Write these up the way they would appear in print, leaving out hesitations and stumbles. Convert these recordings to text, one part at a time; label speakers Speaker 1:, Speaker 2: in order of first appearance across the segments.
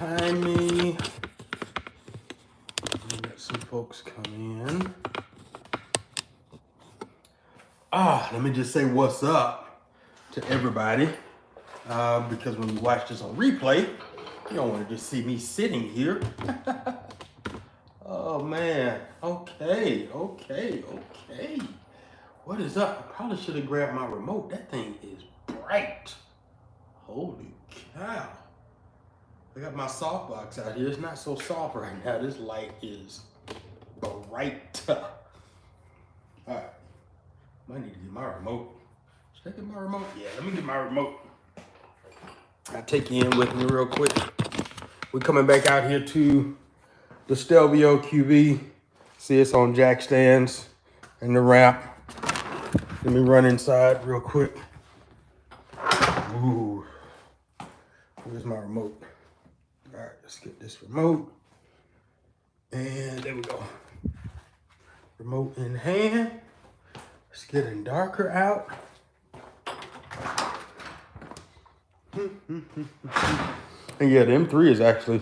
Speaker 1: behind me. Let some folks come in. Let me just say what's up to everybody. Because when you watch this on replay, you don't want to just see me sitting here. Oh man, okay. What is up? I probably should have grabbed my remote. That thing is bright. Holy cow. I got my softbox out here. It's not so soft right now. This light is bright. All right, might need to get my remote. Should I get my remote? Yeah, let me get my remote. I'll take you in with me real quick. We're coming back out here to the Stelvio QV. See, it's on jack stands and the ramp. Let me run inside real quick. Ooh, where's my remote? All right, let's get this remote. And there we go. Remote in hand. It's getting darker out. And yeah, the M3 is actually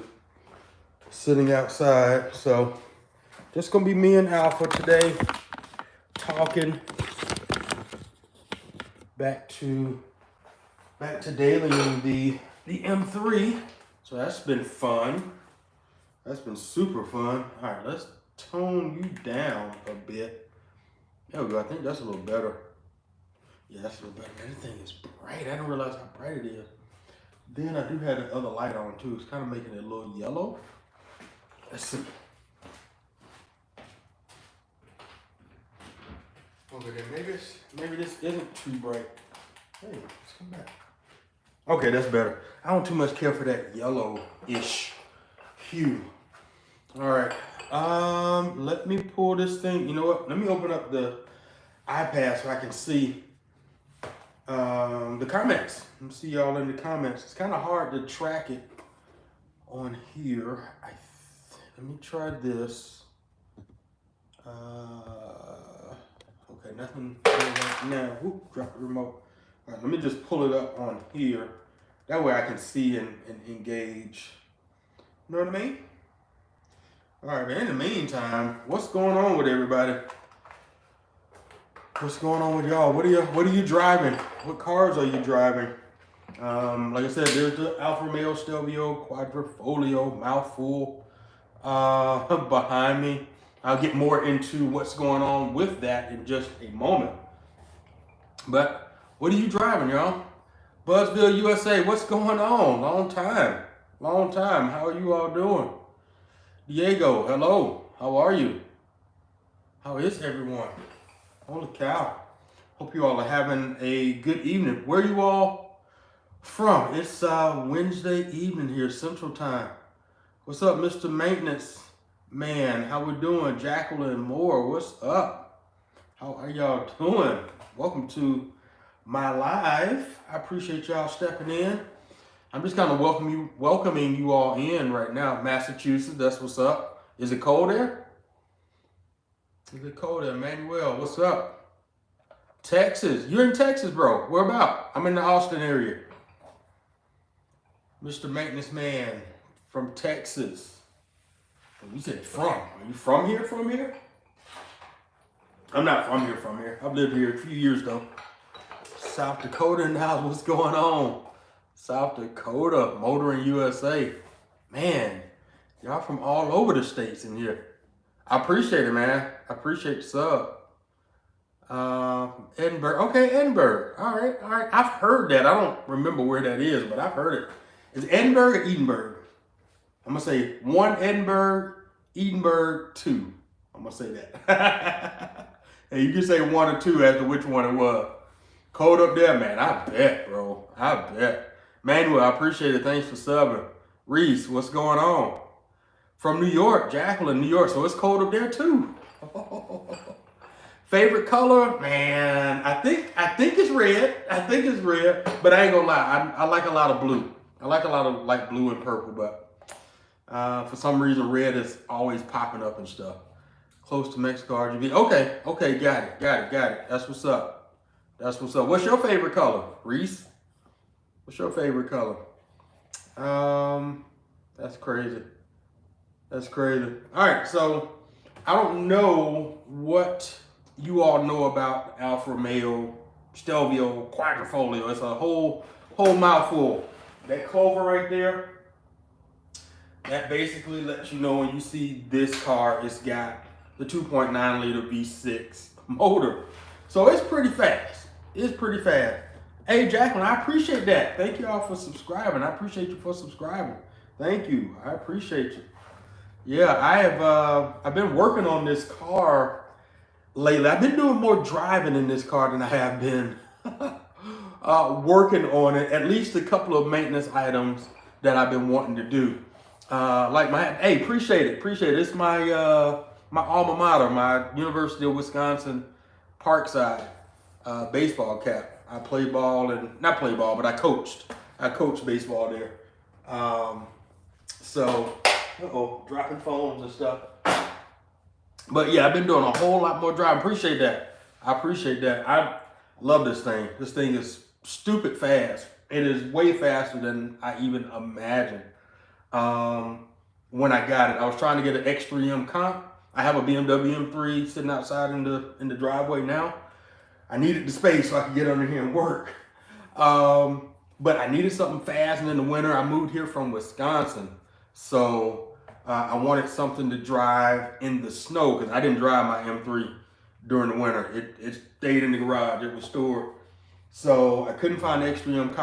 Speaker 1: sitting outside. So just gonna be me and Alpha today talking back to dailying the M3. So that's been fun. That's been super fun. All right, let's tone you down a bit. There we go. I think that's a little better. Yeah, that's a little better. Man, this thing is bright. I didn't realize how bright it is. Then I do have the other light on too. It's kind of making it a little yellow. Let's see. Okay, then maybe this isn't too bright. Hey, let's come back. Okay, that's better. I don't too much care for that yellow-ish hue. All right. Let me pull this thing. You know what? Let me open up the iPad so I can see the comments. Let me see y'all in the comments. It's kind of hard to track it on here. Let me try this. Okay, nothing right now. Whoop, drop the remote. All right, let me just pull it up on here. That way I can see and engage. You know what I mean? All right, man, in the meantime, what's going on with everybody? What's going on with y'all? What are you driving? What cars are you driving? Like I said, there's the Alfa Romeo Stelvio Quadrifoglio, mouthful, behind me. I'll get more into what's going on with that in just a moment. But what are you driving, y'all? Buzzville, USA, what's going on? Long time. How are you all doing? Diego, hello. How are you? How is everyone? Holy cow. Hope you all are having a good evening. Where are you all from? It's Wednesday evening here, Central Time. What's up, Mr. Maintenance Man? How we doing? Jacqueline Moore, what's up? How are y'all doing? Welcome to my live. I appreciate y'all stepping in. I'm just kind of welcoming you all in right now. Massachusetts, that's what's up. Is it cold there? Is it cold there? Manuel, what's up? Texas, you're in Texas, bro. Where about? I'm in the Austin area. Mr. Maintenance Man from Texas. You said from. Are you from here? I'm not from here. I've lived here a few years though. South Dakota now, what's going on? South Dakota, Motoring USA. Man, y'all from all over the states in here. I appreciate it, man. I appreciate the sub. Edinburgh. Okay, Edinburgh. All right. I've heard that. I don't remember where that is, but I've heard it. Is it Edinburgh or Edinburgh? I'm going to say 1 Edinburgh, Edinburgh 2. I'm going to say that. And you can say 1 or 2 as to which one it was. Cold up there, man. I bet, bro. I bet. Manuel, I appreciate it. Thanks for subbing. Reese, what's going on? From New York, Jacqueline, New York. So it's cold up there too. Favorite color? Man, I think it's red. But I ain't gonna lie. I like a lot of blue. I like a lot of like blue and purple, but for some reason red is always popping up and stuff. Close to Mexico, RGB. Okay, got it. That's what's up. What's your favorite color, Reese? What's your favorite color? That's crazy. That's crazy. All right, so I don't know what you all know about Alfa Romeo Stelvio Quadrifoglio. It's a whole mouthful. That clover right there, that basically lets you know when you see this car, it's got the 2.9 liter V6 motor. So it's pretty fast. It's pretty fast. Hey, Jacqueline, I appreciate that. Thank you all for subscribing. I appreciate you for subscribing. Thank you. I appreciate you. Yeah, I've been working on this car lately. I've been doing more driving in this car than I have been working on it. At least a couple of maintenance items that I've been wanting to do. Hey, appreciate it. It's my my alma mater, my University of Wisconsin Parkside baseball cap. I played ball and not play ball, but I coached baseball there. Dropping phones and stuff. But yeah, I've been doing a whole lot more driving. Appreciate that. I appreciate that. I love this thing. This thing is stupid fast. It is way faster than I even imagined. When I got it, I was trying to get an X3M comp. I have a BMW M3 sitting outside in the driveway now. I needed the space so I could get under here and work. But I needed something fast, and in the winter, I moved here from Wisconsin. So I wanted something to drive in the snow because I didn't drive my M3 during the winter. It stayed in the garage. It was stored. So I couldn't find the X3M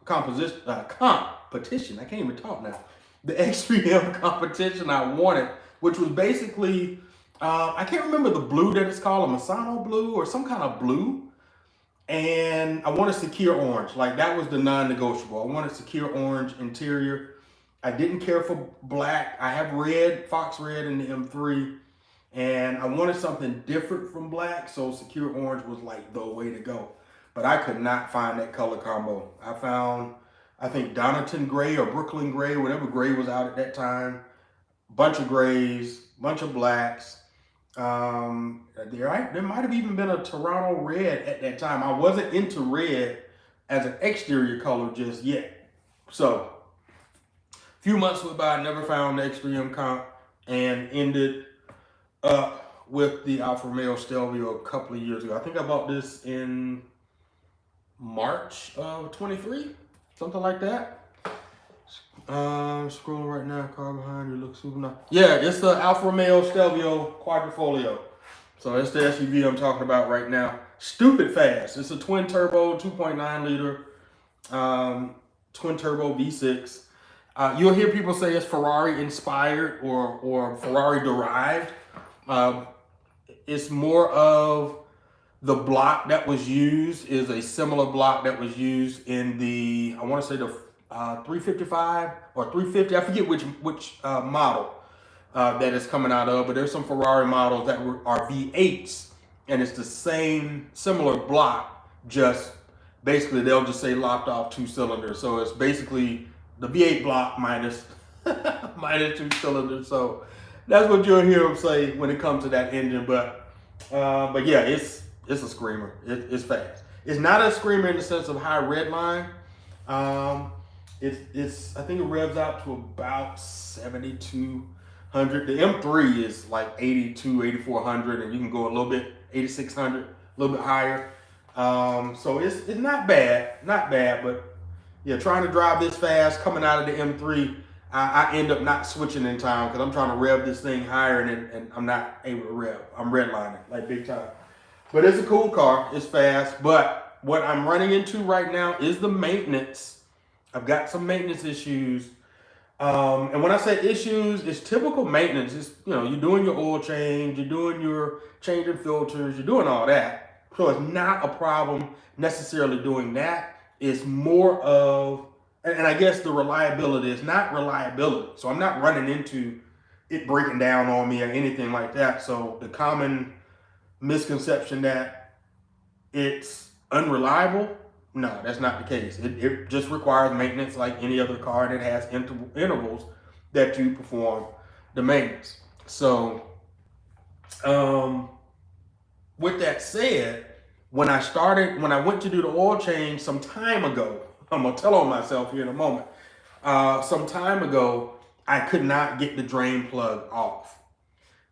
Speaker 1: competition. I can't even talk now. The X3M competition I wanted, which was basically, I can't remember the blue that it's called, a Masano blue or some kind of blue. And I wanted secure orange. Like, that was the non-negotiable. I wanted secure orange interior. I didn't care for black. I have red, Fox red in the M3, and I wanted something different from black, so secure orange was like the way to go. But I could not find that color combo. I found, I think, Donaton gray or Brooklyn gray, whatever gray was out at that time. Bunch of grays, bunch of blacks. There might have even been a Toronto red at that time. I wasn't into red as an exterior color just yet. So few months went by, I never found the X3M comp, and ended up with the Alfa Romeo Stelvio a couple of years ago. I think I bought this in March of 23, something like that. Scrolling right now, car behind you looks super nice. Yeah, it's the Alfa Romeo Stelvio Quadrifoglio. So that's the SUV I'm talking about right now. Stupid fast. It's a twin turbo, 2.9 liter, twin turbo V6. You'll hear people say it's Ferrari inspired or Ferrari derived. It's more of the block that was used is a similar block that was used in the, I want to say the 355 or 350. I forget which model that is coming out of, but there's some Ferrari models that are V8s, and it's the same similar block, just basically they'll just say lopped off 2 cylinders. So it's basically the V8 block minus 2 cylinders. So that's what you'll hear them say when it comes to that engine. But yeah, it's a screamer. It's fast. It's not a screamer in the sense of high red line. It's I think it revs out to about 7,200. The M3 is like 8,400, and you can go a little bit 8,600, a little bit higher. So it's not bad, but yeah, trying to drive this fast coming out of the M3, I end up not switching in time because I'm trying to rev this thing higher, and I'm not able to rev. I'm redlining like big time. But it's a cool car. It's fast. But what I'm running into right now is the maintenance. I've got some maintenance issues. And when I say issues, it's typical maintenance. It's, you're doing your oil change, you're doing your changing filters, you're doing all that. So it's not a problem necessarily doing that. It's more of, and I guess the reliability is not reliability. So I'm not running into it breaking down on me or anything like that. So the common misconception that it's unreliable, no, that's not the case. It just requires maintenance like any other car that has intervals that you perform the maintenance. So with that said, when I went to do the oil change some time ago, I'm gonna tell on myself here in a moment. Some time ago, I could not get the drain plug off.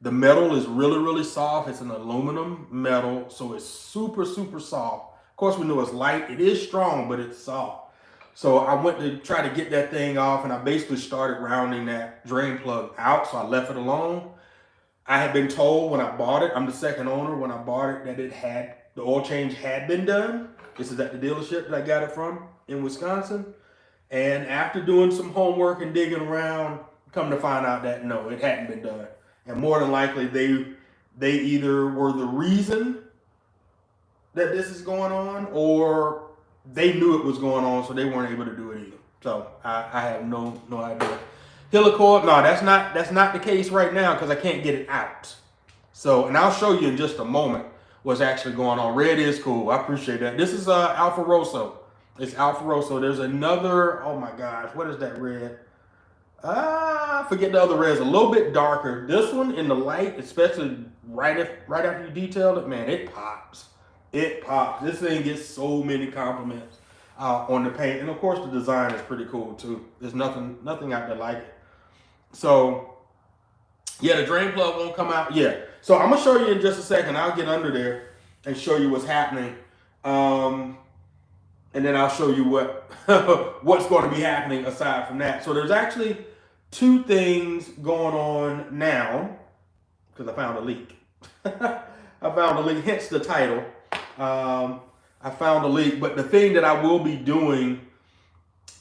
Speaker 1: The metal is really, really soft. It's an aluminum metal, so it's super, super soft. Of course, we know it's light. It is strong, but it's soft. So I went to try to get that thing off, and I basically started rounding that drain plug out, so I left it alone. I had been told when I bought it, I'm the second owner, when I bought it, that the oil change had been done. This is at the dealership that I got it from in Wisconsin. And after doing some homework and digging around, come to find out that no, it hadn't been done. And more than likely, they either were the reason that this is going on, or they knew it was going on, so they weren't able to do it either. So I have no idea. Helicoil, no, that's not the case right now because I can't get it out. So, and I'll show you in just a moment what's actually going on. Red is cool. I appreciate that. This is Alfa Rosso. It's Alfa Rosso. There's another, oh my gosh, what is that red? I forget the other red. It's a little bit darker. This one in the light, especially right after you detail it, man, it pops. It pops. This thing gets so many compliments on the paint. And of course the design is pretty cool too. There's nothing out there like it. So yeah, the drain plug won't come out. Yeah. So I'm gonna show you in just a second. I'll get under there and show you what's happening. And then I'll show you what's going to be happening aside from that. So there's actually two things going on now because I found a leak. I found a leak, hence the title. I found a leak, but the thing that I will be doing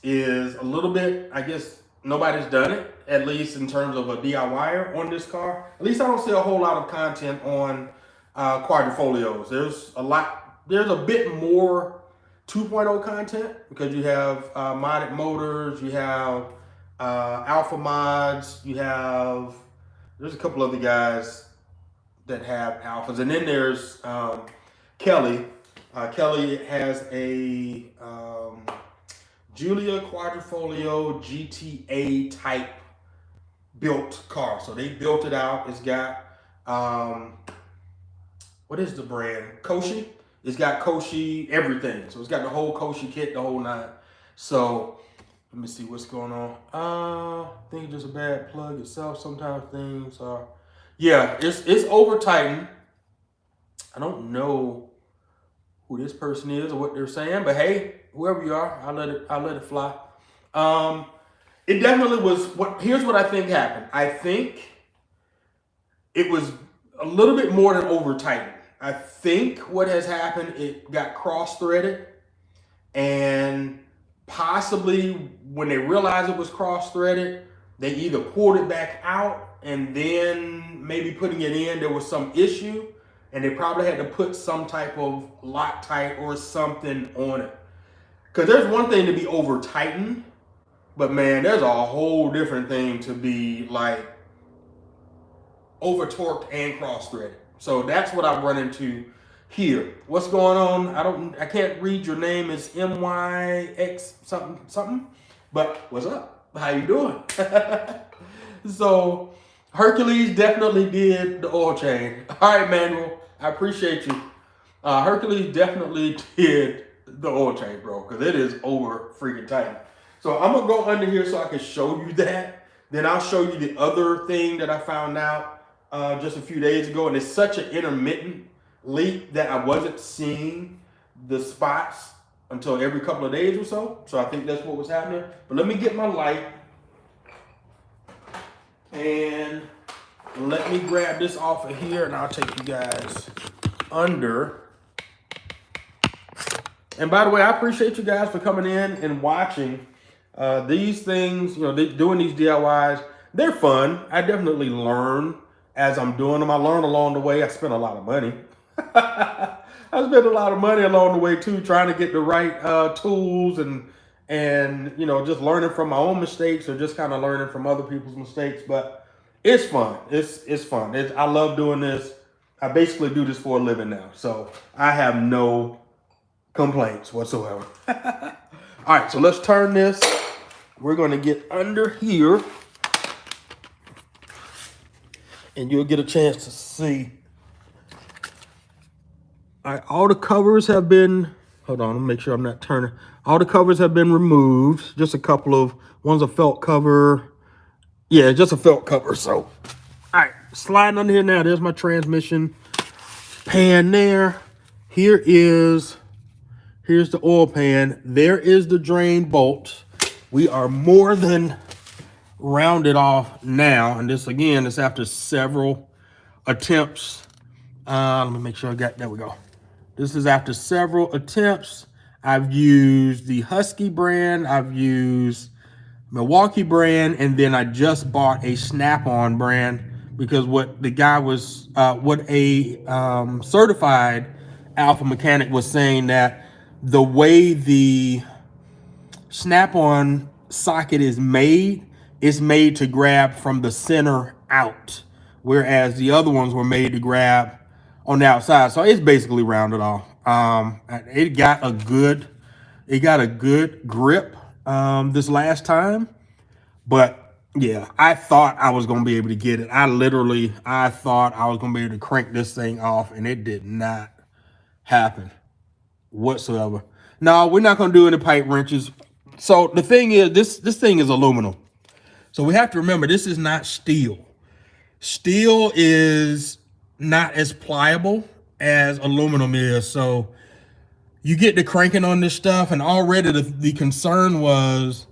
Speaker 1: is a little bit, I guess nobody's done it, at least in terms of a DIYer on this car. At least I don't see a whole lot of content on Quadrifoglios. There's a bit more 2.0 content because you have modded motors, you have Alpha mods, there's a couple other guys that have Alphas, and then there's Kelly. Kelly has a Giulia Quadrifoglio GTA type built car. So they built it out. It's got, what is the brand? Koshi. It's got Koshi everything. So it's got the whole Koshi kit, the whole nine. So let me see what's going on. I think it's just a bad plug itself. Sometimes things are, yeah, it's over tightened. I don't know who this person is or what they're saying, but hey, whoever you are, I'll let it fly. It definitely was here's what I think happened. I think it was a little bit more than over tightened. I think what has happened, it got cross-threaded, and possibly when they realized it was cross-threaded, they either pulled it back out and then maybe putting it in, there was some issue, and they probably had to put some type of Loctite or something on it. Because there's one thing to be over tightened, but man, there's a whole different thing to be like over torqued and cross-threaded. So that's what I've run into here. What's going on? I can't read your name. It's MYX something. But what's up? How you doing? So Hercules definitely did the oil change. All right, Manuel, I appreciate you. Hercules definitely did the oil change, bro, because it is over freaking tight. So I'm gonna go under here so I can show you that. Then I'll show you the other thing that I found out just a few days ago, and it's such an intermittent leak that I wasn't seeing the spots until every couple of days or so. So I think that's what was happening. But let me get my light and let me grab this off of here, and I'll take you guys under. And by the way, I appreciate you guys for coming in and watching these things. You know, doing these DIYs, they're fun. I definitely learn as I'm doing them. I learn along the way. I spend a lot of money. I spent a lot of money along the way too, trying to get the right tools and you know, just learning from my own mistakes or just kind of learning from other people's mistakes. But it's fun. It's fun. I love doing this. I basically do this for a living now, so I have no complaints whatsoever. All right, so let's turn this. We're going to get under here, and you'll get a chance to see. All right, all the covers have been, hold on, let me make sure I'm not turning. All the covers have been removed. Just a couple of, one's a felt cover, Yeah, just a felt cover. So, all right, sliding under here now. There's my transmission pan there. Here's the oil pan. There is the drain bolt. We are more than rounded off now. And this, again, is after several attempts. Let me make sure I got, there we go. This is after several attempts. I've used the Husky brand. I've used Milwaukee brand. And then I just bought a Snap-on brand because what the guy was, what a certified Alpha mechanic was saying, that the way the Snap-on socket is made to grab from the center out, whereas the other ones were made to grab on the outside. So it's basically rounded off. It got a good grip this last time, but yeah, I thought I was gonna be able to get it. I thought I was gonna be able to crank this thing off, and it did not happen whatsoever. No, we're not gonna do any pipe wrenches. So the thing is, this thing is aluminum. So we have to remember, this is not steel. Steel is not as pliable as aluminum is. So you get to cranking on this stuff, and already the concern was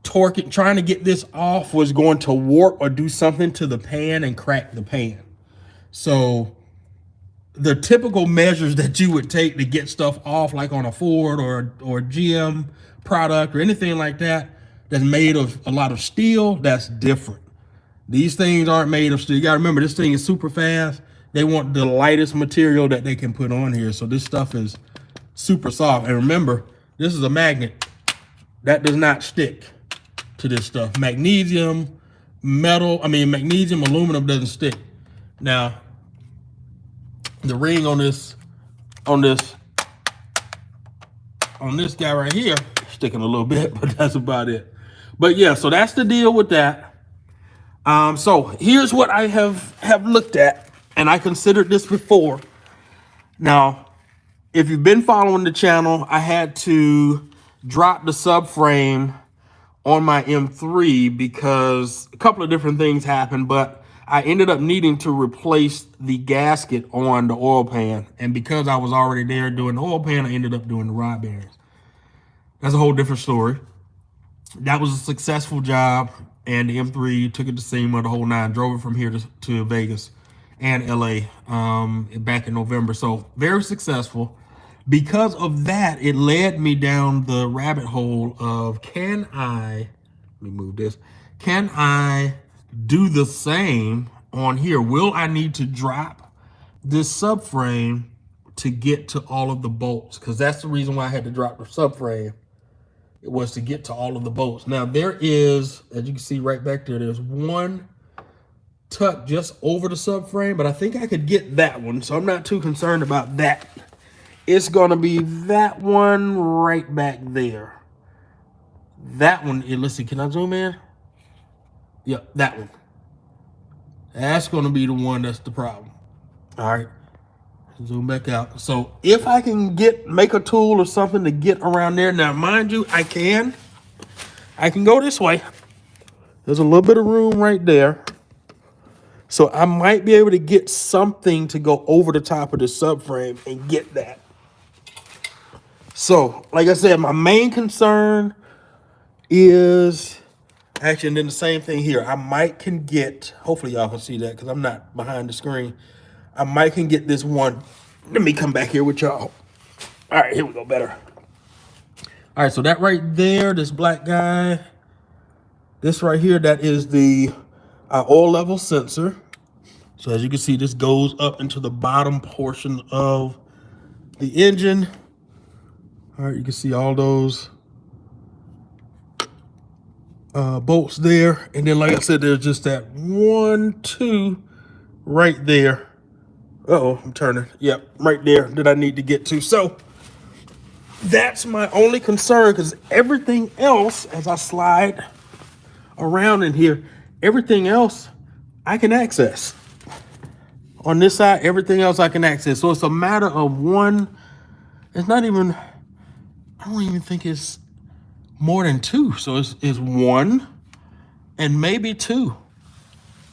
Speaker 1: torquing, trying to get this off was going to warp or do something to the pan and crack the pan. So the typical measures that you would take to get stuff off, like on a Ford or GM product or anything like that, that's made of a lot of steel, that's different. These things aren't made of steel. You gotta remember, this thing is super fast. They want the lightest material that they can put on here. So this stuff is super soft. And remember, this is a magnet. That does not stick to this stuff. Magnesium, aluminum doesn't stick. Now, the ring on this guy right here, sticking a little bit, but that's about it. But yeah, so that's the deal with that. So here's what I have looked at, and I considered this before. Now, if you've been following the channel, I had to drop the subframe on my M3 because a couple of different things happened, but I ended up needing to replace the gasket on the oil pan. And because I was already there doing the oil pan, I ended up doing the rod bearings. That's a whole different story. That was a successful job, and the M3 took it to SEMA, the whole nine, drove it from here to Vegas and LA back in November. So very successful. Because of that, it led me down the rabbit hole of, let me move this. Can I do the same on here? Will I need to drop this subframe to get to all of the bolts? Because that's the reason why I had to drop the subframe. It was to get to all of the bolts. Now there is, as you can see right back there, there's one tuck just over the subframe, but I think I could get that one, so I'm not too concerned about that. It's gonna be that one right back there. That one, let's see, can I zoom in? Yep, that one. That's gonna be the one that's the problem. All right, zoom back out. So if I can make a tool or something to get around there. Now, mind you, I can go this way. There's a little bit of room right there. So I might be able to get something to go over the top of the subframe and get that. So, like I said, my main concern is, actually, and then the same thing here. I might can get, hopefully y'all can see that because I'm not behind the screen. I might can get this one. Let me come back here with y'all. All right, here we go, better. All right, so that right there, this black guy, this right here, that is the oil level sensor. So as you can see, this goes up into the bottom portion of the engine. All right, you can see all those bolts there. And then, like I said, there's just that 1, 2 right there. Uh-oh, I'm turning. Yep, right there that I need to get to. So that's my only concern, because everything else, as I slide around in here, everything else I can access. On this side, everything else I can access. So it's a matter of one. It's not even, I don't even think it's more than 2. So it's 1, and maybe two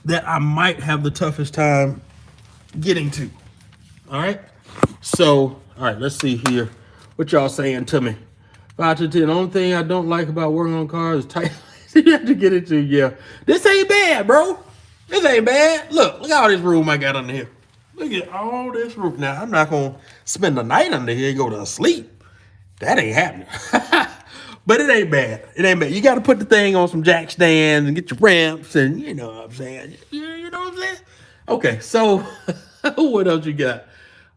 Speaker 1: that I might have the toughest time getting to. All right. So, all right, let's see here. What y'all saying to me? 5 to 10. The only thing I don't like about working on cars is tight. You have to get into, yeah. This ain't bad, bro. This ain't bad. Look at all this room I got under here. Look at all this room. Now, I'm not going to spend the night under here and go to sleep. That ain't happening. But it ain't bad. It ain't bad. You got to put the thing on some jack stands and get your ramps and you know what I'm saying. You know what I'm saying? Okay, so what else you got?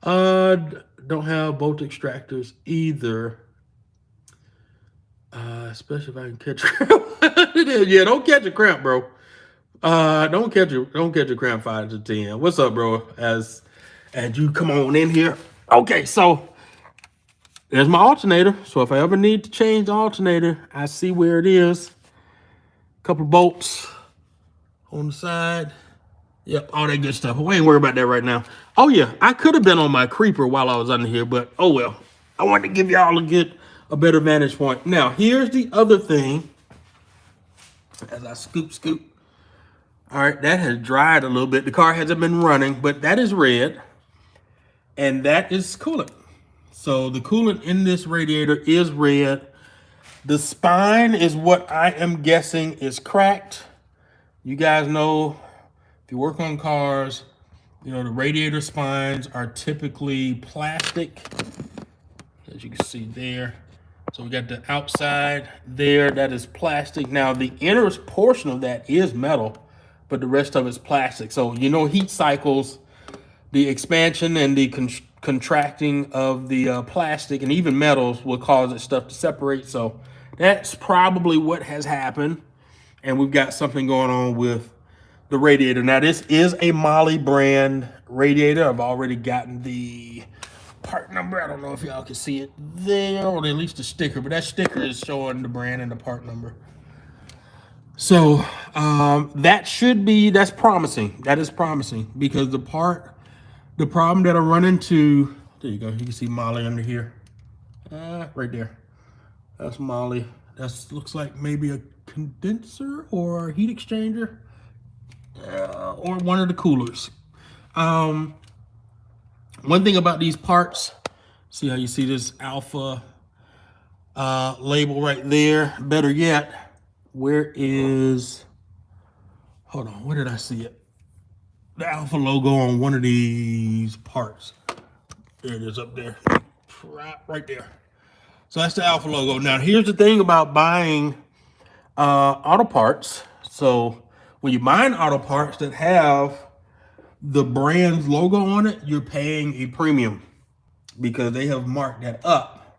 Speaker 1: Don't have bolt extractors either. Especially if I can catch a cramp. Yeah, don't catch a cramp, bro. Don't catch a cramp 5 to 10. What's up, bro? As you come on in here. Okay, so there's my alternator. So if I ever need to change the alternator, I see where it is. Couple bolts on the side. Yep, all that good stuff. We ain't worried about that right now. Oh yeah, I could have been on my creeper while I was under here, but oh well. I wanted to give y'all a better vantage point. Now, here's the other thing. As I scoop. All right, that has dried a little bit. The car hasn't been running, but that is red. And that is coolant. So the coolant in this radiator is red. The spine is what I am guessing is cracked. You guys know, if you work on cars, you know, the radiator spines are typically plastic, as you can see there. So we got the outside there, that is plastic. Now the inner portion of that is metal, but the rest of it's plastic. So, you know, heat cycles, the expansion and the contracting of the plastic and even metals will cause that stuff to separate. So that's probably what has happened. And we've got something going on with the radiator. Now, this is a Molly brand radiator. I've already gotten the part number. I don't know if y'all can see it there, or at least the sticker, but that sticker is showing the brand and the part number. So that's promising. That is promising because the problem that I run into, there you go. You can see Molly under here. Right there. That's Molly. That looks like maybe a condenser or a heat exchanger. Or one of the coolers. One thing about these parts, see how you see this Alfa label right there? Better yet, where did I see it? The Alfa logo on one of these parts. There it is up there. Right there. So that's the Alfa logo. Now, here's the thing about buying auto parts. So when you're buying auto parts that have the brand's logo on it, you're paying a premium because they have marked that up.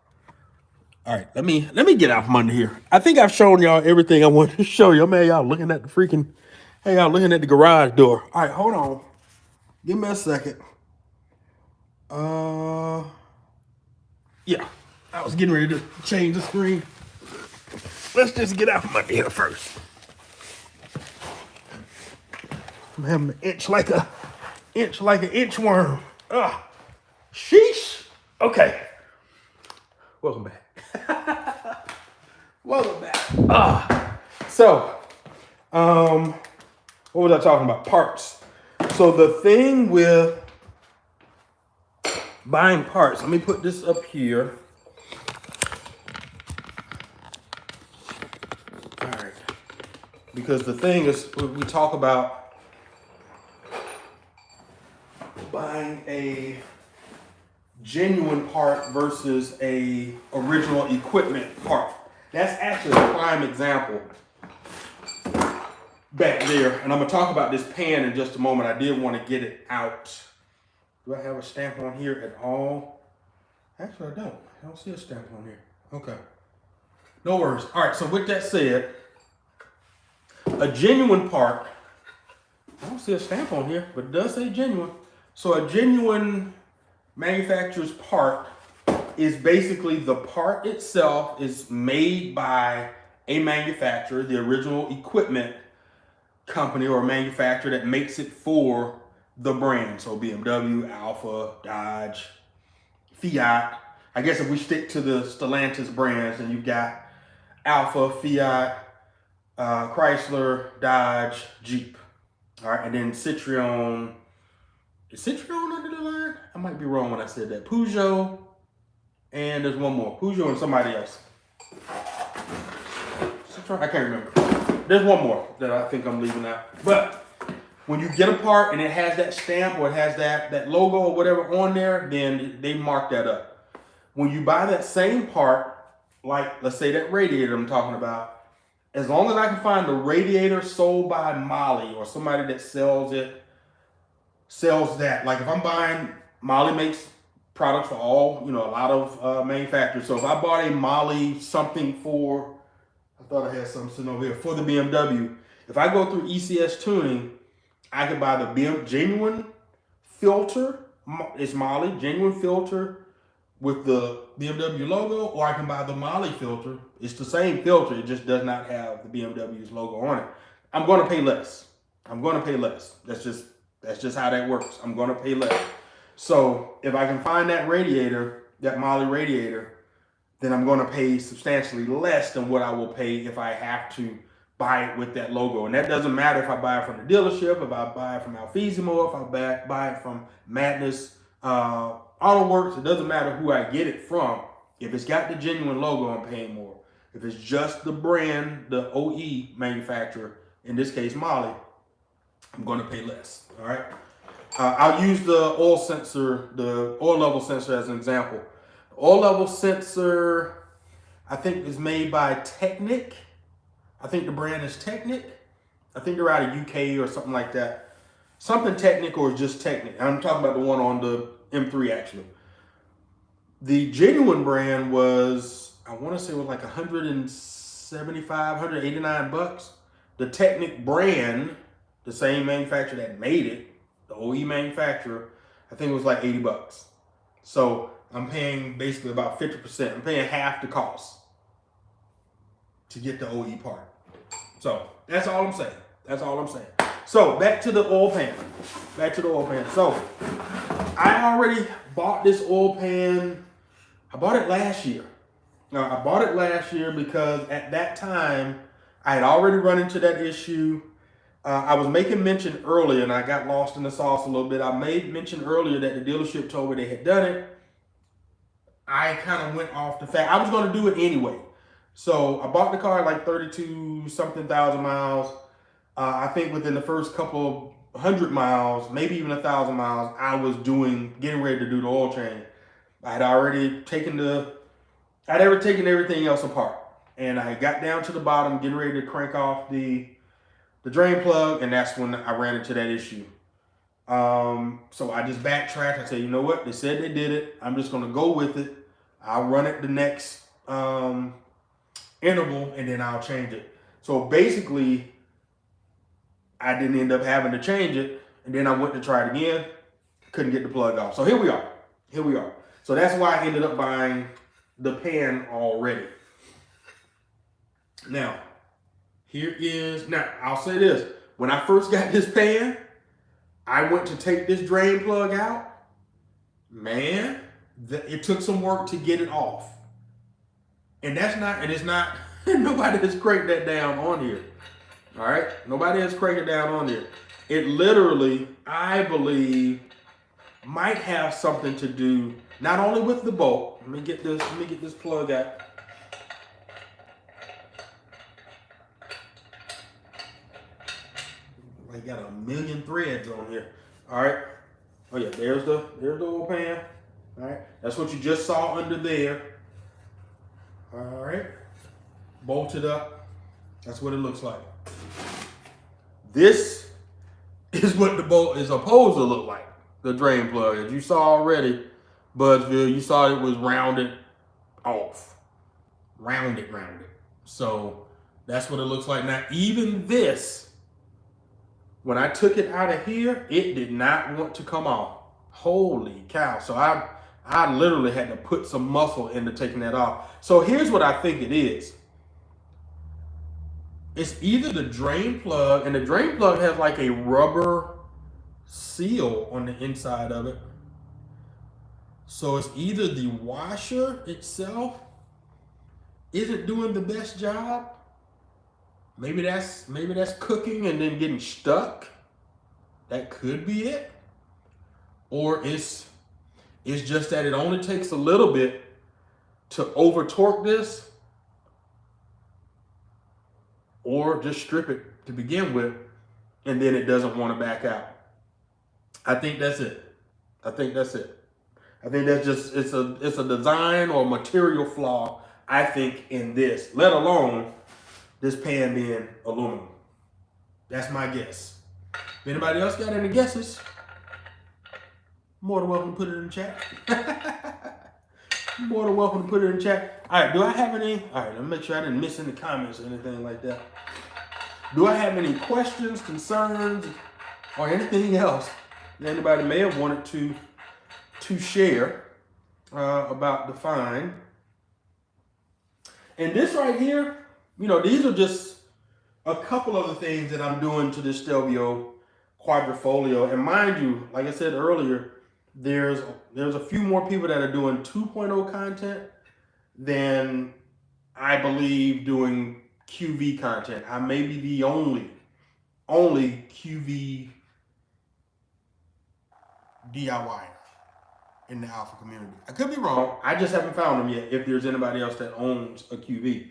Speaker 1: All right, let me get out from under here. I think I've shown y'all everything I wanted to show you. Y'all looking at the garage door. All right, hold on. Give me a second. Yeah, I was getting ready to change the screen. Let's just get out from under here first. I'm having an inch like an inchworm. Sheesh. Okay. Welcome back. Welcome back. So, what was I talking about? Parts. So the thing with buying parts, let me put this up here. All right. Because the thing is, we talk about buying a genuine part versus a original equipment part. That's actually a prime example back there. And I'm gonna talk about this pan in just a moment. I did want to get it out. Do I have a stamp on here at all? Actually, I don't see a stamp on here. Okay. No worries. All right, so with that said, a genuine part, I don't see a stamp on here, but it does say genuine. So a genuine manufacturer's part is basically the part itself is made by a manufacturer, the original equipment company or manufacturer that makes it for the brand. So BMW, Alfa, Dodge, Fiat. I guess if we stick to the Stellantis brands, then you've got Alfa, Fiat, Chrysler, Dodge, Jeep. All right, and then Citroen. Is Citroen under the line? I might be wrong when I said that. Peugeot, and there's one more. Peugeot and somebody else. Citroen, I can't remember. There's one more that I think I'm leaving out. But when you get a part and it has that stamp or it has that logo or whatever on there, then they mark that up. When you buy that same part, like let's say that radiator I'm talking about, as long as I can find the radiator sold by Molly or somebody that sells that. Like if I'm buying, Molly makes products for all, a lot of manufacturers. So if I bought a Molly something for, I thought I had something sitting over here, for the BMW. If I go through ECS Tuning, I can buy the genuine filter. It's Molly, genuine filter with the BMW logo, or I can buy the Molly filter. It's the same filter, it just does not have the BMW's logo on it. I'm going to pay less. That's just how that works. I'm going to pay less. So if I can find that radiator, that Molly radiator, then I'm going to pay substantially less than what I will pay if I have to buy it with that logo. And that doesn't matter if I buy it from the dealership, if I buy it from Alfisimo, if I buy it from Madness Auto Works. It doesn't matter who I get it from. If it's got the genuine logo, I'm paying more. If it's just the brand, the OE manufacturer, in this case Molly, I'm going to pay less. All right. I'll use the oil sensor, the oil level sensor as an example. The oil level sensor, I think, is made by Technic. I think the brand is Technic. I think they're out of UK or something like that. Something Technic or just Technic. I'm talking about the one on the M3 actually. The genuine brand was, I want to say it was like 175, 189 bucks. The Technic brand, the same manufacturer that made it, the OE manufacturer, I think it was like 80 bucks. So I'm paying basically about 50%. I'm paying half the cost to get the OE part. So that's all I'm saying. So back to the oil pan. So I already bought this oil pan. I bought it last year. Now I bought it last year because at that time I had already run into that issue. I was making mention earlier, and I got lost in the sauce a little bit. I made mention earlier that the dealership told me they had done it. I kind of went off the fact I was going to do it anyway. So I bought the car at like 32 something thousand miles. I think within the first couple 100 miles, maybe even 1,000 miles, I was getting ready to do the oil change. I had already taken everything else apart, and I got down to the bottom, getting ready to crank off the drain plug, and that's when I ran into that issue. So I just backtracked. I said, you know what? They said they did it. I'm just going to go with it. I'll run it the next interval, and then I'll change it. So basically, I didn't end up having to change it, and then I went to try it again. Couldn't get the plug off. So here we are. So that's why I ended up buying the pan already. Now, I'll say this. When I first got this pan, I went to take this drain plug out. Man, it took some work to get it off. And it's not, nobody has cranked that down on here. All right? Nobody has cranked it down on here. It literally, I believe, might have something to do, not only with the bolt. Let me get this plug out. I got a million threads on here. All right. Oh yeah, there's the oil pan. All right. That's what you just saw under there. All right. Bolted up. That's what it looks like. This is what the bolt is supposed to look like. The drain plug, as you saw already, Budsville, you saw it was rounded off. Rounded. So that's what it looks like. Now, even this, when I took it out of here, it did not want to come off. Holy cow. So I literally had to put some muscle into taking that off. So here's what I think it is. It's either the drain plug, and the drain plug has like a rubber seal on the inside of it. So it's either the washer itself isn't doing the best job, Maybe that's cooking and then getting stuck. That could be it. Or it's just that it only takes a little bit to over torque this, or just strip it to begin with, and then it doesn't want to back out. I think that's it. I think that's it. I think that's just it's a design or material flaw, I think, in this, let alone this pan being aluminum. That's my guess. If anybody else got any guesses, more than welcome to put it in the chat. More than welcome to put it in the chat. All right, do I have any? All right, let me make sure I didn't miss any comments or anything like that. Do I have any questions, concerns, or anything else that anybody may have wanted to share about the find? And this right here, you know, these are just a couple of the things that I'm doing to this Stelvio Quadrifoglio. And mind you, like I said earlier, there's a few more people that are doing 2.0 content than I believe doing QV content. I may be the only QV DIY in the Alfa community. I could be wrong. I just haven't found them yet if there's anybody else that owns a QV.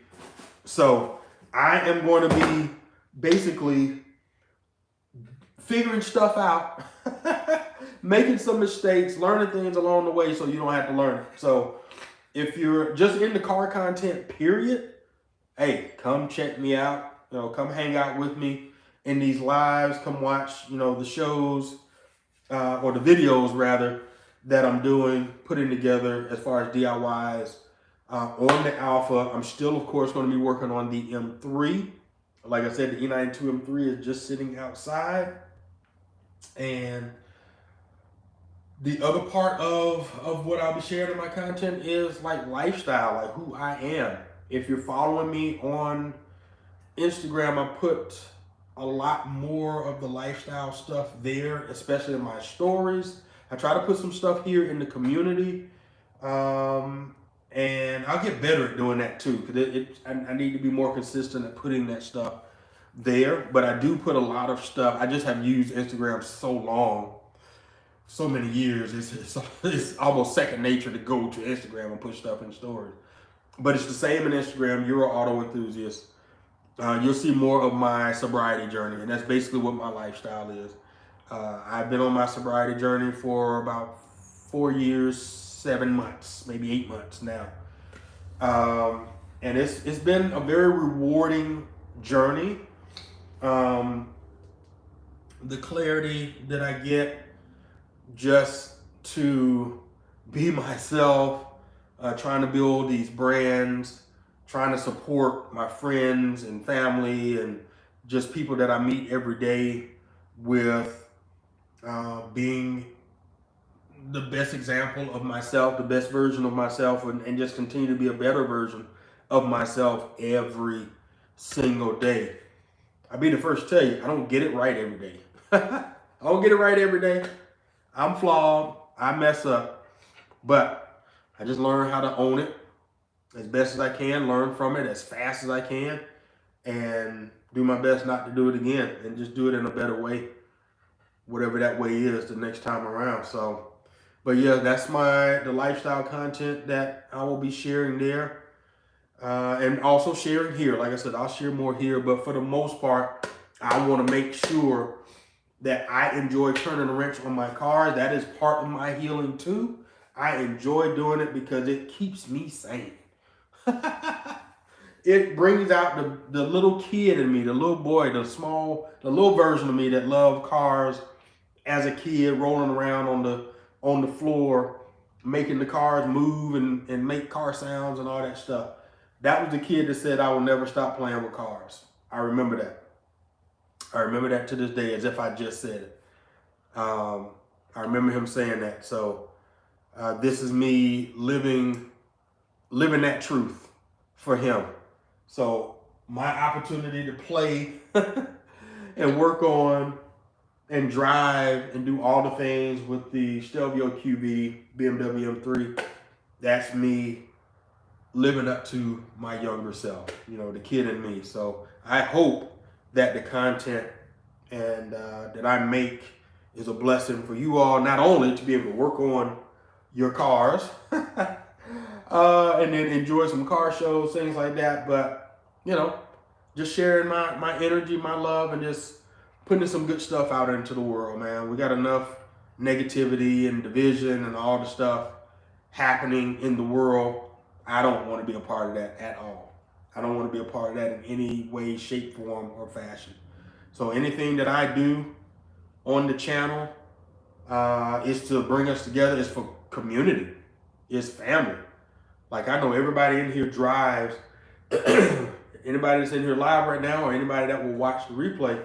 Speaker 1: So I am going to be basically figuring stuff out, making some mistakes, learning things along the way so you don't have to learn it. So if you're just into car content, period, hey, come check me out. You know, come hang out with me in these lives. Come watch, you know, the shows or the videos rather that I'm doing, putting together as far as DIYs on the Alfa. I'm still, of course, going to be working on the M3. Like I said, the E92 M3 is just sitting outside. And the other part of what I'll be sharing in my content is like lifestyle, like who I am. If you're following me on Instagram, I put a lot more of the lifestyle stuff there, especially in my stories. I try to put some stuff here in the community. And I'll get better at doing that too, because I need to be more consistent at putting that stuff there. But I do put a lot of stuff. I just have used Instagram so long, so many years. It's almost second nature to go to Instagram and put stuff in stories. But it's the same in Instagram. You're an auto enthusiast. You'll see more of my sobriety journey, and that's basically what my lifestyle is. I've been on my sobriety journey for about 4 years, 7 months, maybe 8 months now. And it's been a very rewarding journey. The clarity that I get just to be myself, trying to build these brands, trying to support my friends and family and just people that I meet every day with being the best example of myself, the best version of myself, and just continue to be a better version of myself every single day. I'll be the first to tell you, I don't get it right every day. I don't get it right every day. I'm flawed. I mess up. But I just learn how to own it as best as I can, learn from it as fast as I can, and do my best not to do it again and just do it in a better way, whatever that way is the next time around. So, but yeah, that's the lifestyle content that I will be sharing there. And also sharing here. Like I said, I'll share more here, but for the most part, I want to make sure that I enjoy turning a wrench on my cars. That is part of my healing too. I enjoy doing it because it keeps me sane. It brings out the little kid in me, the little boy, the little version of me that loved cars as a kid, rolling around on the floor, making the cars move and make car sounds and all that stuff. That was the kid that said, I will never stop playing with cars. I remember that. I remember that to this day as if I just said it. I remember him saying that. So this is me living that truth for him. So my opportunity to play and work on and drive and do all the things with the Stelvio QV BMW M3, that's me living up to my younger self, you know, the kid in me. So I hope that the content and that I make is a blessing for you all, not only to be able to work on your cars and then enjoy some car shows, things like that, but just sharing my energy, my love, and just putting some good stuff out into the world, man. We got enough negativity and division and all the stuff happening in the world. I don't want to be a part of that at all. I don't want to be a part of that in any way, shape, form, or fashion. So anything that I do on the channel is to bring us together. It's for community. It's family. Like, I know everybody in here drives. Anybody that's in here live right now, or anybody that will watch the replay,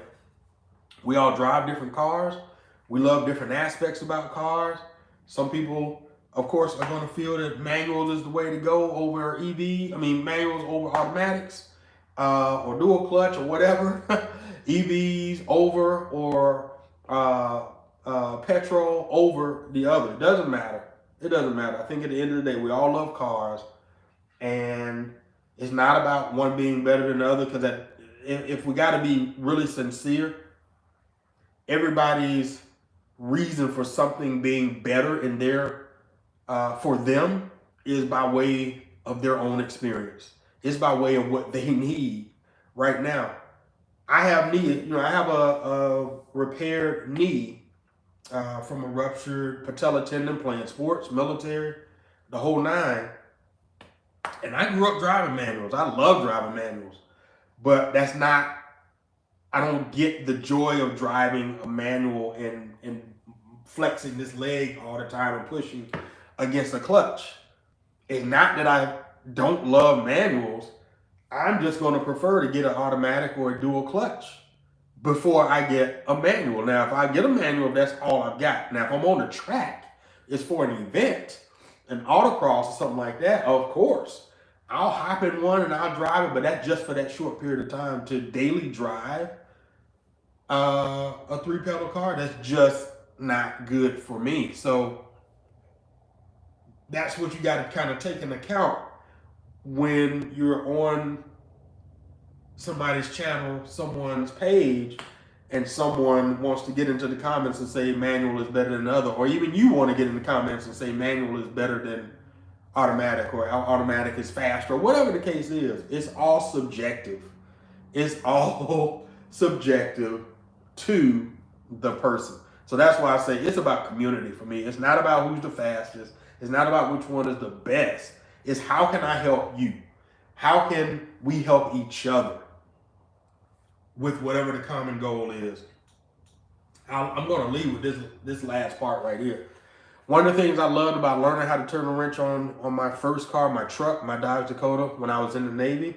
Speaker 1: we all drive different cars. We love different aspects about cars. Some people, of course, are going to feel that manuals is the way to go over manuals over automatics, or dual clutch or whatever. EVs over, or petrol over the other. It doesn't matter. It doesn't matter. I think at the end of the day, we all love cars, and it's not about one being better than the other, because if we got to be really sincere, everybody's reason for something being better in their for them is by way of their own experience. It's by way of what they need right now. I have a repaired knee from a ruptured patella tendon playing sports, military, the whole nine. And I grew up driving manuals. I love driving manuals. But that's not, I don't get the joy of driving a manual and flexing this leg all the time and pushing against the clutch. It's not that I don't love manuals. I'm just going to prefer to get an automatic or a dual clutch before I get a manual. Now, if I get a manual, that's all I've got. Now, if I'm on the track, it's for an event, an autocross or something like that, of course, I'll hop in one and I'll drive it, but that's just for that short period of time. To daily drive a 3-pedal car, that's just not good for me. So that's what you got to kind of take into account when you're on somebody's channel, someone's page, and someone wants to get into the comments and say manual is better than the other, or even you want to get in the comments and say manual is better than automatic, or automatic is faster, or whatever the case is. It's all subjective. It's all subjective to the person. So that's why I say it's about community for me. It's not about who's the fastest. It's not about which one is the best. It's how can I help you? How can we help each other with whatever the common goal is? I'm going to leave with this last part right here. One of the things I loved about learning how to turn a wrench on my first car, my truck, my Dodge Dakota, when I was in the Navy,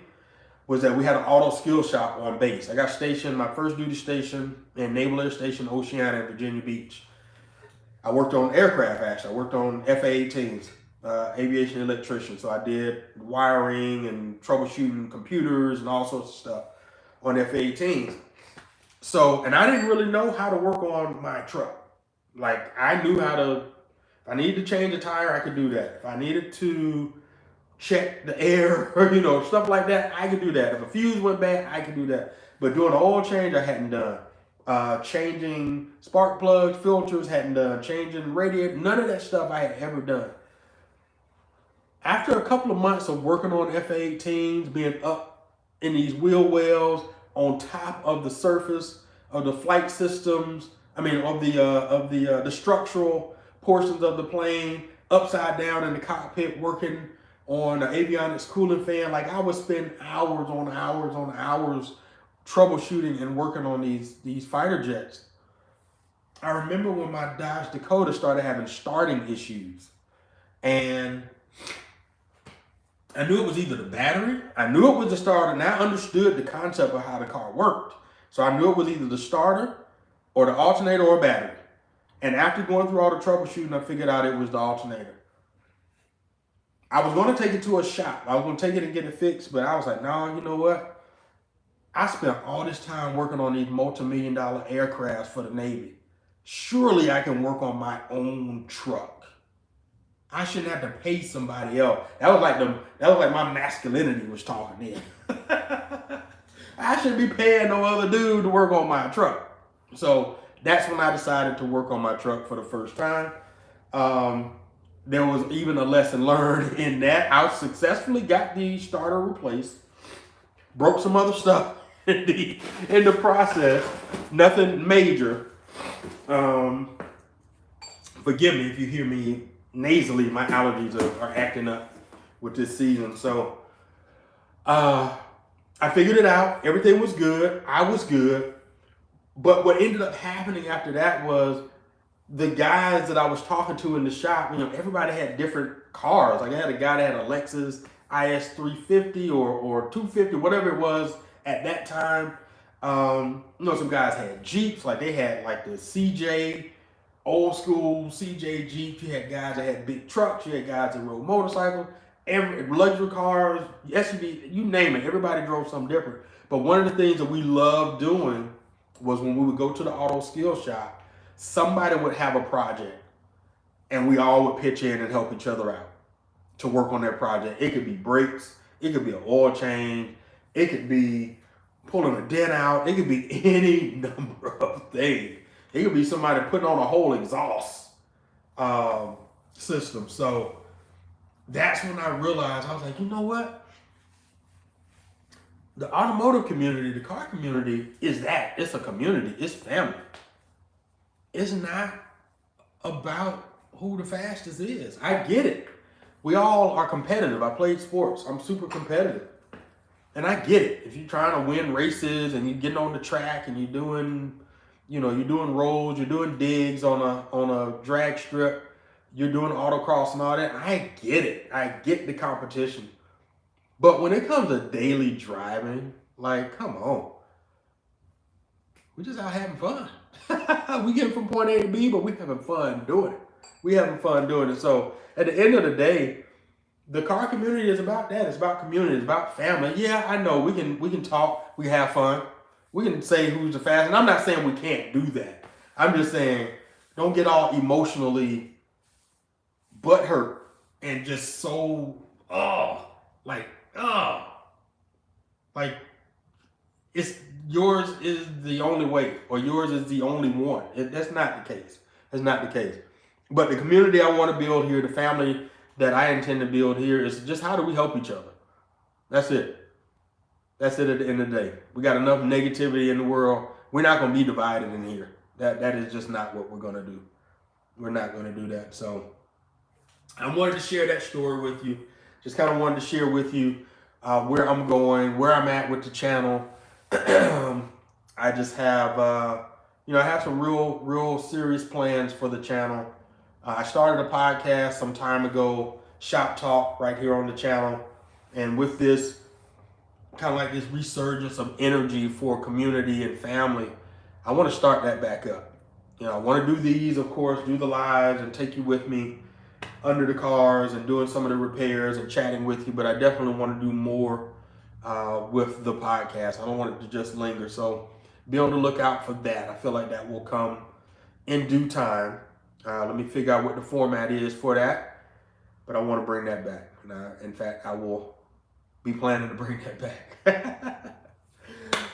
Speaker 1: was that we had an auto skill shop on base. I got stationed, my first duty station in Naval Air Station Oceana in Virginia Beach. I worked on aircraft, actually. I worked on FA-18s, aviation electrician. So I did wiring and troubleshooting computers and all sorts of stuff on FA-18s. So, and I didn't really know how to work on my truck. Like, I knew how to, if I needed to change a tire, I could do that. If I needed to check the air, or stuff like that, I could do that. If a fuse went bad, I could do that. But doing an oil change, I hadn't done. Changing spark plugs, filters, hadn't done. Changing radiator, none of that stuff I had ever done. After a couple of months of working on FA-18s, being up in these wheel wells, on top of the surface of the flight systems, of the structural portions of the plane, upside down in the cockpit, working on the avionics cooling fan. Like, I would spend hours on hours on hours troubleshooting and working on these fighter jets. I remember when my Dodge Dakota started having starting issues, and I knew it was either the battery, I knew it was the starter, and I understood the concept of how the car worked. So I knew it was either the starter or the alternator or battery. And after going through all the troubleshooting, I figured out it was the alternator. I was going to take it to a shop. I was going to take it and get it fixed, but I was like, no, you know what? I spent all this time working on these multi-million-dollar aircrafts for the Navy. Surely I can work on my own truck. I shouldn't have to pay somebody else. That was like my masculinity was talking in. I I shouldn't be paying no other dude to work on my truck. So that's when I decided to work on my truck for the first time. There was even a lesson learned in that. I successfully got the starter replaced, broke some other stuff in the process. Nothing major. Forgive me if you hear me nasally. My allergies are acting up with this season. So I figured it out. Everything was good. I was good. But what ended up happening after that was the guys that I was talking to in the shop, everybody had different cars. Like I had a guy that had a Lexus IS 350 or 250, whatever it was at that time. Some guys had Jeeps, like they had like the CJ, old school CJ Jeeps. You had guys that had big trucks. You had guys that rode motorcycles, every luxury cars, SUV, you name it. Everybody drove something different. But one of the things that we loved doing was when we would go to the auto skill shop, somebody would have a project and we all would pitch in and help each other out to work on their project. It could be brakes, it could be an oil change, it could be pulling a dent out, it could be any number of things. It could be somebody putting on a whole exhaust system. So that's when I realized, I was like, you know what? The automotive community, the car community is that. It's a community. It's family. It's not about who the fastest is. I get it. We all are competitive. I played sports. I'm super competitive. And I get it. If you're trying to win races and you're getting on the track and you're doing rolls, you're doing digs on a drag strip, you're doing autocross and all that, I get it. I get the competition. But when it comes to daily driving, like, come on. We're just out having fun. We get from point A to B, but we having fun doing it. We having fun doing it. So at the end of the day, the car community is about that. It's about community. It's about family. Yeah, I know. We can talk. We have fun. We can say who's the fastest. And I'm not saying we can't do that. I'm just saying don't get all emotionally butthurt and just so like it's yours is the only way or yours is the only one. That's not the case. That's not the case. But the community I want to build here, the family that I intend to build here, is just how do we help each other? That's it. That's it at the end of the day. We got enough negativity in the world. We're not going to be divided in here. That is just not what we're going to do. We're not going to do that. So I wanted to share that story with you. Just kind of wanted to share with you where I'm going, where I'm at with the channel. I just have, I have some real serious plans for the channel. I started a podcast some time ago, Shop Talk, right here on the channel. And with this, kind of like this resurgence of energy for community and family, I want to start that back up. I want to do these, of course, do the lives and take you with me under the cars and doing some of the repairs and chatting with you. But I definitely want to do more with the podcast. I don't want it to just linger. So be on the lookout for that. I feel like that will come in due time. Let me figure out what the format is for that. But I want to bring that back. In fact, I will be planning to bring that back.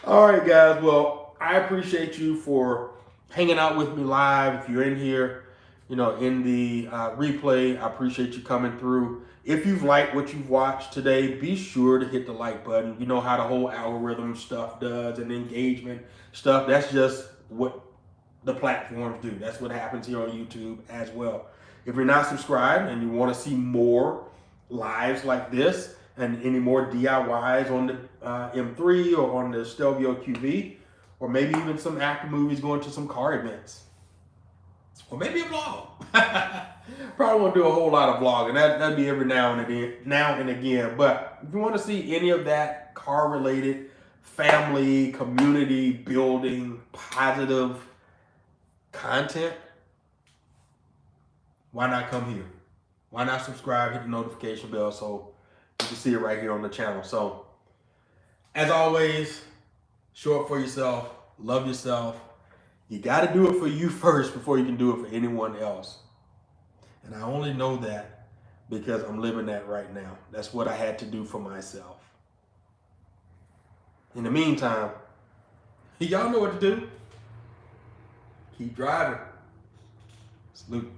Speaker 1: All right, guys. Well, I appreciate you for hanging out with me live. If you're in here, in the replay, I appreciate you coming through. If you've liked what you've watched today, be sure to hit the like button. You know how the whole algorithm stuff does and engagement stuff. That's just what the platforms do. That's what happens here on YouTube as well. If you're not subscribed and you want to see more lives like this and any more DIYs on the M3 or on the Stelvio QV, or maybe even some after movies going to some car events, or maybe a vlog. Probably won't do a whole lot of vlogging. That'd be every now and again. But if you want to see any of that car-related, family, community building, positive content, why not come here? Why not subscribe, hit the notification bell so you can see it right here on the channel. So, as always, show up for yourself, love yourself. You got to do it for you first before you can do it for anyone else. And I only know that because I'm living that right now. That's what I had to do for myself. In the meantime, y'all know what to do. Keep driving. Salute.